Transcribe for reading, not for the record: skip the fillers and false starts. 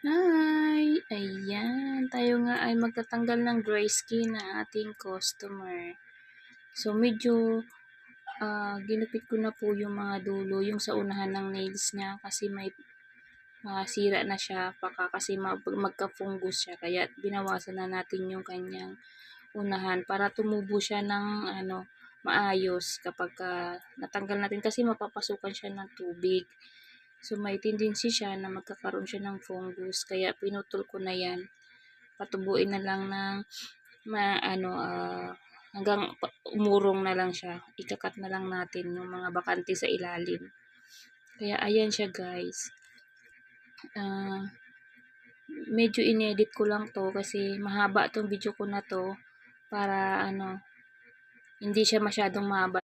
Hi! Ayan, tayo nga ay magtatanggal ng dry skin ng ating customer. So, medyo ginupit ko na po yung mga dulo, yung sa unahan ng nails niya kasi may sira na siya, baka kasi magka-fungus siya. Kaya binawasan na natin yung kanyang unahan para tumubo siya ng maayos kapag natanggal natin kasi mapapasukan siya ng tubig. So, may tendency siya na magkakaroon siya ng fungus. Kaya pinutol ko na yan. Patubuin na lang ng hanggang umurong na lang siya. Ikakat na lang natin yung mga bakante sa ilalim. Kaya ayan siya guys. Medyo inedit ko lang to kasi mahaba tong video ko na to para hindi siya masyadong mahaba